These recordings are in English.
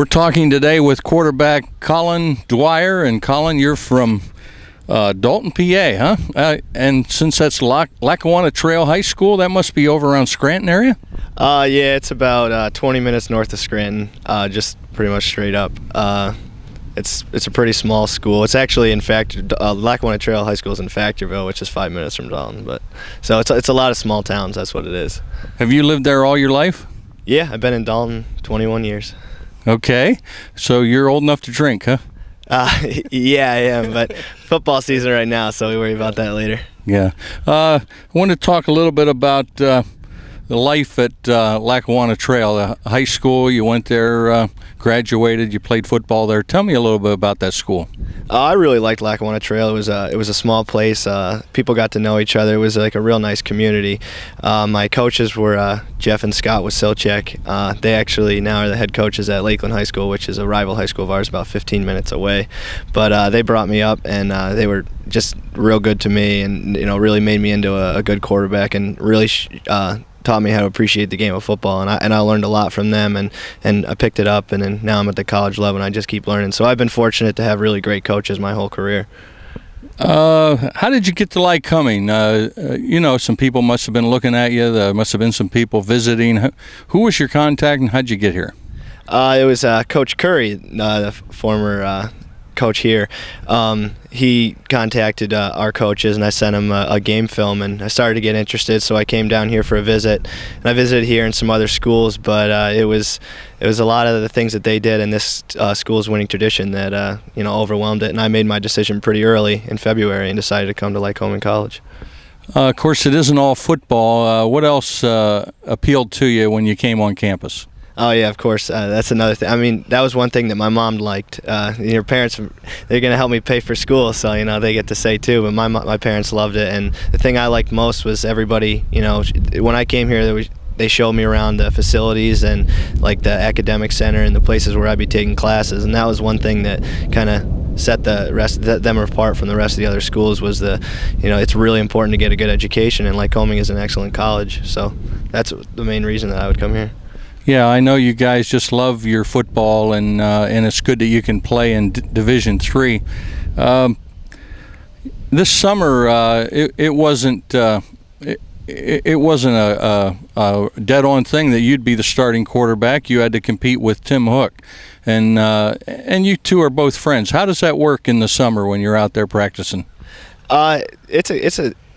We're talking today with quarterback Colin Dwyer. And Colin, you're from Dalton, PA, huh? And since that's Lackawanna Trail High School, that must be over around Scranton area? Yeah, it's about 20 minutes north of Scranton, just pretty much straight up. It's a pretty small school. It's actually in Lackawanna Trail High School is in Factorville, which is 5 minutes from Dalton. But so it's a lot of small towns. That's what it is. Have you lived there all your life? Yeah, I've been in Dalton 21 years. Okay, so you're old enough to drink, huh? Yeah, I am, but football season right now, so we worry about that later. Yeah. I want to talk a little bit about the life at Lackawanna Trail High School. You went there, graduated, you played football there. Tell me a little bit about that school. I really liked Lackawanna Trail. It was a small place. People got to know each other. It was like a real nice community. My coaches were Jeff and Scott Wasilchek. They actually now are the head coaches at Lakeland High School, which is a rival high school of ours, about 15 minutes away. But they brought me up, and they were just real good to me, and really made me into a good quarterback, and really taught me how to appreciate the game of football, and I learned a lot from them, and I picked it up, and then now I'm at the college level, and I just keep learning. So I've been fortunate to have really great coaches my whole career. How did you get to Lycoming? Some people must have been looking at you. There must have been some people visiting. Who was your contact, and how'd you get here? It was Coach Curry, the former coach here. He contacted our coaches, and I sent him a game film, and I started to get interested, so I came down here for a visit, and I visited here in some other schools, but it was a lot of the things that they did in this school's winning tradition that overwhelmed it, and I made my decision pretty early in February and decided to come to Lycoming College. Of course, it isn't all football. What else appealed to you when you came on campus? Oh yeah, of course. That's another thing. I mean, that was one thing that my mom liked. Your parents, they're going to help me pay for school, so they get to say too. But my parents loved it, and the thing I liked most was everybody. When I came here, they showed me around the facilities and like the academic center and the places where I'd be taking classes, and that was one thing that kind of set them apart from the rest of the other schools. Was it's really important to get a good education, and Lycoming is an excellent college, so that's the main reason that I would come here. Yeah, I know you guys just love your football, and it's good that you can play in Division III. This summer, it wasn't a dead-on thing that you'd be the starting quarterback. You had to compete with Tim Hook, and you two are both friends. How does that work in the summer when you're out there practicing?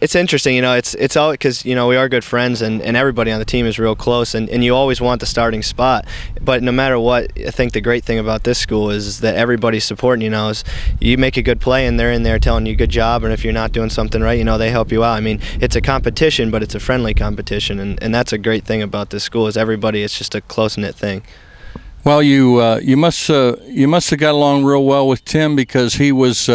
It's interesting, it's all because, we are good friends, and everybody on the team is real close, and you always want the starting spot. But no matter what, I think the great thing about this school is that everybody's supporting, is you make a good play and they're in there telling you good job, and if you're not doing something right, they help you out. I mean, it's a competition, but it's a friendly competition, and that's a great thing about this school is everybody, it's just a close-knit thing. Well, you must have got along real well with Tim, because he was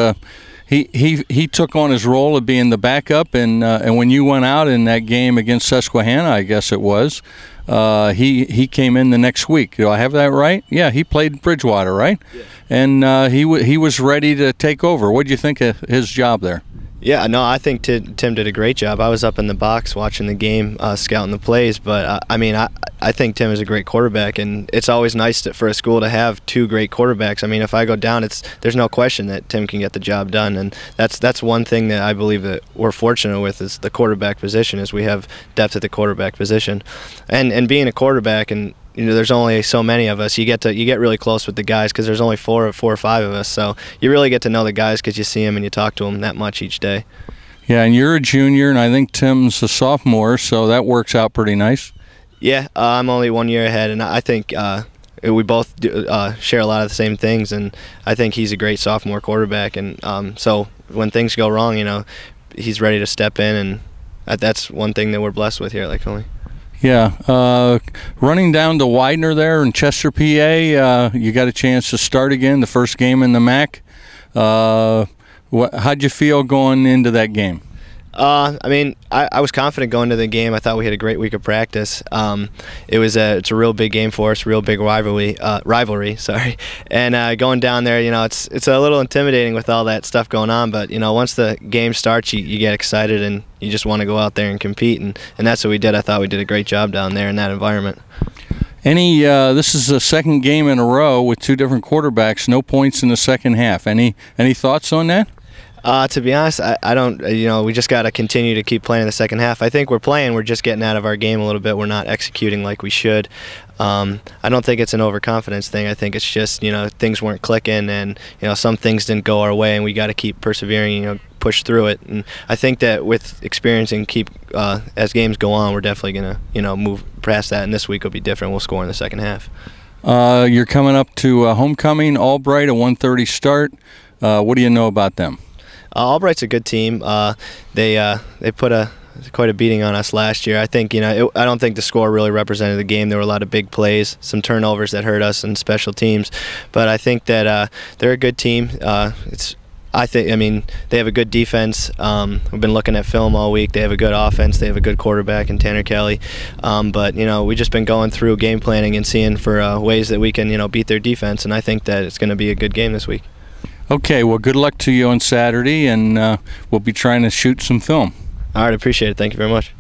He took on his role of being the backup, and when you went out in that game against Susquehanna, I guess it was, he came in the next week. Do I have that right? Yeah, he played Bridgewater, right? Yeah. And he was ready to take over. What did you think of his job there? Yeah, no, I think Tim did a great job. I was up in the box watching the game, scouting the plays, but I think Tim is a great quarterback, and it's always nice for a school to have two great quarterbacks. I mean, if I go down, there's no question that Tim can get the job done, and that's one thing that I believe that we're fortunate with is the quarterback position, is we have depth at the quarterback position, and being a quarterback, and there's only so many of us. You get really close with the guys because there's only four or five of us. So you really get to know the guys because you see them and you talk to them that much each day. Yeah, and you're a junior, and I think Tim's a sophomore, so that works out pretty nice. Yeah, I'm only 1 year ahead, and I think we both share a lot of the same things. And I think he's a great sophomore quarterback, and so when things go wrong, he's ready to step in, and that's one thing that we're blessed with here at Lycoming. Yeah, running down to Widener there in Chester, PA, you got a chance to start again, the first game in the MAC. How'd you feel going into that game? I was confident going to the game. I thought we had a great week of practice. It's a real big game for us, real big rivalry. Sorry, and going down there, it's a little intimidating with all that stuff going on. But once the game starts, you get excited and you just want to go out there and compete, and that's what we did. I thought we did a great job down there in that environment. This is the second game in a row with two different quarterbacks, no points in the second half. Any thoughts on that? To be honest, I don't. We just got to continue to keep playing in the second half. I think we're playing. We're just getting out of our game a little bit. We're not executing like we should. I don't think it's an overconfidence thing. I think it's just things weren't clicking, and some things didn't go our way, and we got to keep persevering. Push through it. And I think that with experience and as games go on, we're definitely gonna move past that. And this week will be different. We'll score in the second half. You're coming up to homecoming, Albright, a 1:30 start. What do you know about them? Albright's a good team. They put quite a beating on us last year. I think I don't think the score really represented the game. There were a lot of big plays, some turnovers that hurt us, and special teams. But I think that they're a good team. They have a good defense. We've been looking at film all week. They have a good offense. They have a good quarterback in Tanner Kelly. But we've just been going through game planning and seeing for ways that we can beat their defense. And I think that it's going to be a good game this week. Okay, well, good luck to you on Saturday, and we'll be trying to shoot some film. All right, appreciate it. Thank you very much.